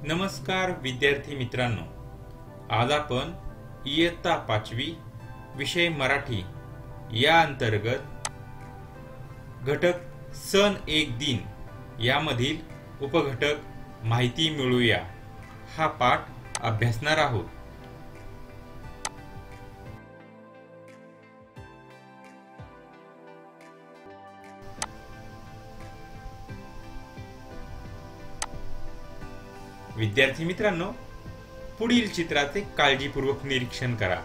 नमस्कार विद्यार्थी मित्रांनो, आज आपण इयत्ता 5वी विषय मराठी या अंतर्गत घटक सण एक दिन यामधील उपघटक माहिती मिळूया हा पाठ अभ्यासणार आहोत। विद्यार्थी मित्रांनो, पुढील चित्राचे काळजीपूर्वक निरीक्षण करा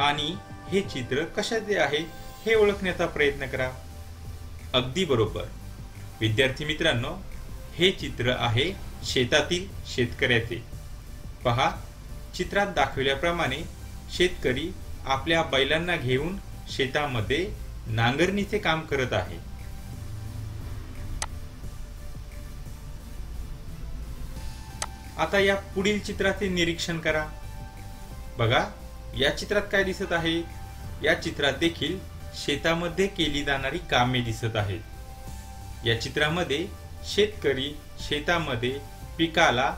आणि हे चित्र कशाचे आहे हे ओळखण्याचा प्रयत्न करा। अगदी बरोबर विद्यार्थी मित्रांनो, हे चित्र आहे शेतातील शेतकऱ्याचे। पहा, चित्रात दाखवल्याप्रमाणे शेतकरी आपल्या बैलांना घेऊन शेतामध्ये नांगरणीचे काम करत आहे। आता या पुढील चित्राचे निरीक्षण करा। बघा, या चित्रात काय दिसत आहे? या चित्रात देखील शेतामध्ये केली जाणारी कामे दिसत आहेत। या चित्रामध्ये शेतकरी शेतामध्ये पिकाला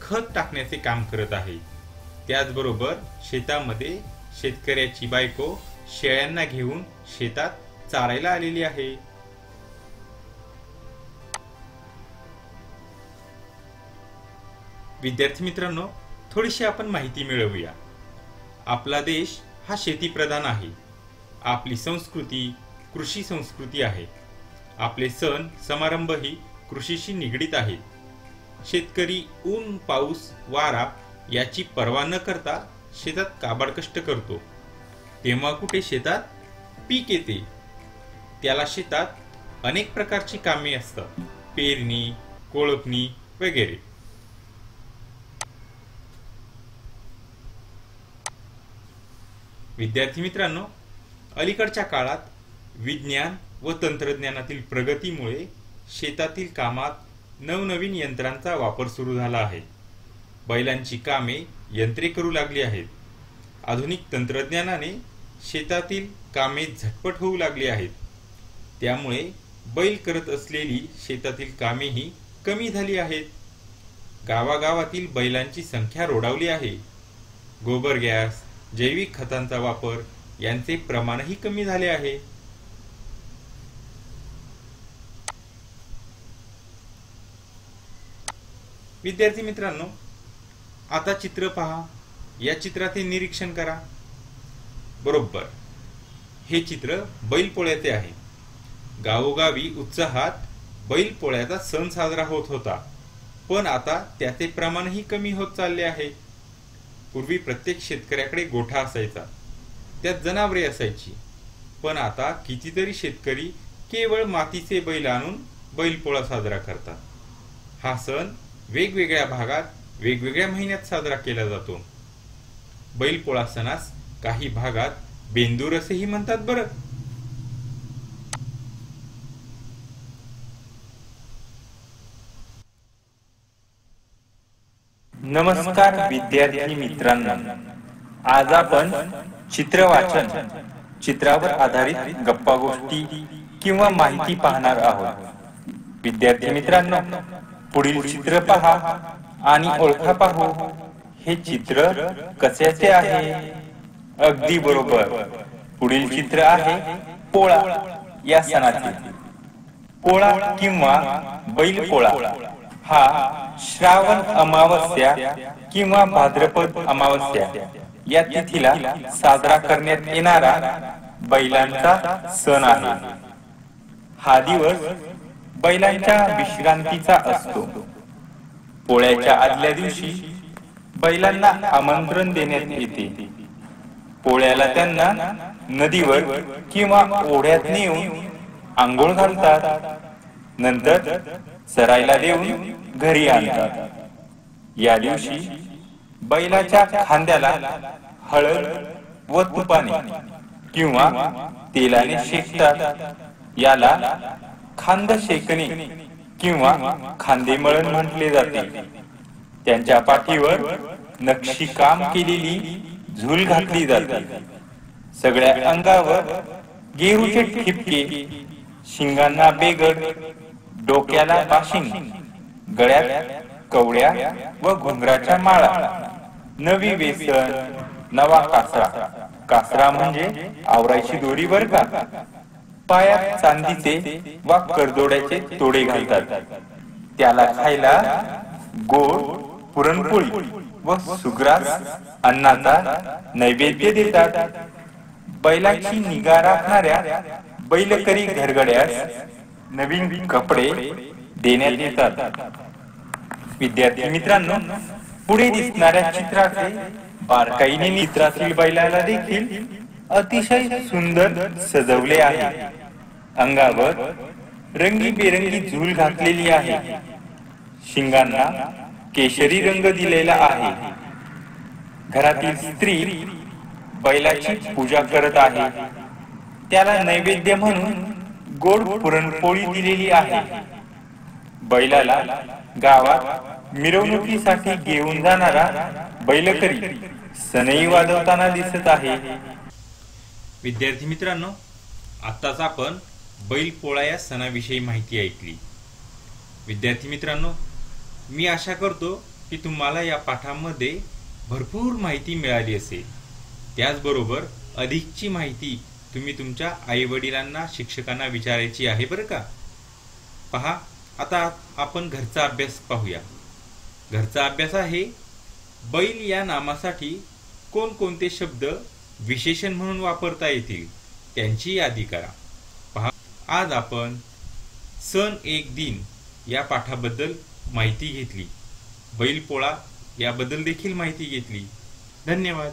खत टाकण्याचे काम करत आहे। त्याचबरोबर शेतामध्ये शेतकऱ्याची बायको शेळ्यांना घेऊन शेतात चारायला आलेली आहे। विद्यार्थी मित्रांनो, थोडीशी आपण माहिती मिळवूया। आपला देश हा शेतीप्रधान आहे। आपली संस्कृती कृषी संस्कृती आहे। आपले सण समारंभ ही कृषीशी निगडित आहेत। शेतकरी ऊन पाऊस वारा याची पर्वा न करता शेतात काबाड कष्ट करतो। तेव्हा कुठे शेतात पीक येते, त्याला शेतात अनेक प्रकारची कामे असतात, पेरणी, कोळपणी वगैरे। विद्यार्थी मित्रांनो, अलीकडच्या काळात विज्ञान व तंत्रज्ञानातील प्रगतीमुळे शेतातील कामात नवनवीन यंत्रांचा वापर सुरू झाला आहे। बैलांची कामे यंत्रे करू लागली आहेत। आधुनिक तंत्रज्ञानाने शेतातील कामे झटपट होऊ लागली आहेत। त्यामुळे बैल करत असलेली शेतातील कामेही कमी झाली आहेत। गावागावातील बैलांची संख्या रोडावली आहे। गोबर गॅस, जैविक खतांचा वापर यांचे प्रमाणही कमी झाले आहे। विद्यार्थी मित्रांनो, आता चित्र पहा। या चित्राचे निरीक्षण करा। बरोबर, हे चित्र बैलपोळ्याचे आहे। गावोगावी उत्साहात बैलपोळ्याचा सण साजरा होत होता, पण आता त्याचे प्रमाणही कमी होत चालले आहे। पूर्वी प्रत्येक शेतकऱ्याकडे गोठा असायचा, त्यात जनावरे असायची, पण आता कितीतरी शेतकरी केवळ मातीचे बैल आणून बैलपोळा साजरा करतात। हा सण वेगवेगळ्या भागात वेगवेगळ्या महिन्यात साजरा केला जातो। बैलपोळा सणास काही भागात बेंदूर असेही म्हणतात बरं। नमस्कार विद्यार्थी मित्रांनो, आज आपण चित्र वाचन, चित्रावर आधारित गप्पा गोष्टी किंवा माहिती पाहणार आहोत। विद्यार्थी मित्रांनो, पुढील चित्र पहा आणि ओळखा पाहू, हे चित्र कशाचे आहे? अगदी बरोबर, पुढील चित्र आहे पोळा या सणाचे। पोळा किंवा बैलपोळा हा श्रावण अमावस्या किंवा भाद्रपद अमावस्या या तिथीला साजरा करण्यात येणारा बैलांचा सण आहे। हा दिवस बैलांच्या विश्रांतीचा असतो। पोळ्याच्या आदल्या दिवशी बैलांना आमंत्रण देण्यात येते। पोळ्याला त्यांना नदीवर किंवा ओढ्यात नेऊन आंघोळ घालतात, नंतर चरायला देऊन घरी आणतात। या दिवशी बैलाच्या खांद्याला हळद व तुपाने किंवा तेलाने शेकतात। याला खांद शेकणे किंवा खांदेमळण म्हटले जाते। त्यांच्या पाठीवर नक्षीकाम केलेली झूल घातली जाते। सगळ्या अंगावर गेरूचे ठिपके, शिंगांना बेगड, डोक्याला बाशिंग, गळ्यात कवड्या व घुंगराच्या माळा, नवी वेसन, नवा कासरा, कासरा म्हणजे आवरायची दोरी बर का, पायात चांदीचे वा करदोड्याचे तोडे घालतात, त्याला खायला गोड पुरणपोळी व सुग्रास अन्नाचा नैवेद्य देतात. बैलाची निगा राखणाऱ्या बैलकरी घरगड्यास नवीन कपडे देण्यात येतात. विद्यार्थी मित्रांनो, पुढे दिसणाऱ्या चित्राचे बारकाईने चित्रातील बैलाला देखील अतिशय सुंदर सजवले आहे. अंगावर रंगीबेरंगी झूल घातलेली आहे. शिंगांना केशरी रंग दिलेला आहे. घरातील स्त्री बैलाची पूजा करत आहे. त्याला नैवेद्य म्हणून गोड पुरणपोळी दिलेली आहे. बैलाला गावात मिरवणुकीसाठी घेऊन जाणारा बैलकरी सनई वाजवताना दिसत आहे. विद्यार्थी मित्रांनो, आताच आपण बैलपोळा या सणाविषयी माहिती ऐकली. विद्यार्थी मित्रांनो, मी आशा करतो की तुम्हाला या पाठामध्ये भरपूर माहिती मिळाली असेल. त्याचबरोबर अधिकची माहिती तुम्ही तुमच्या आईवडिलांना, शिक्षकांना विचारायची आहे बरं का. पहा, आता आपण घरचा अभ्यास पाहूया. घरचा अभ्यास आहे, बैल या नामासाठी कोणकोणते शब्द विशेषण म्हणून वापरता येतील त्यांची यादी करा. पहा, आज आपण सण एक दिन या पाठाबद्दल माहिती घेतली. बैलपोळा याबद्दल देखील माहिती घेतली. धन्यवाद.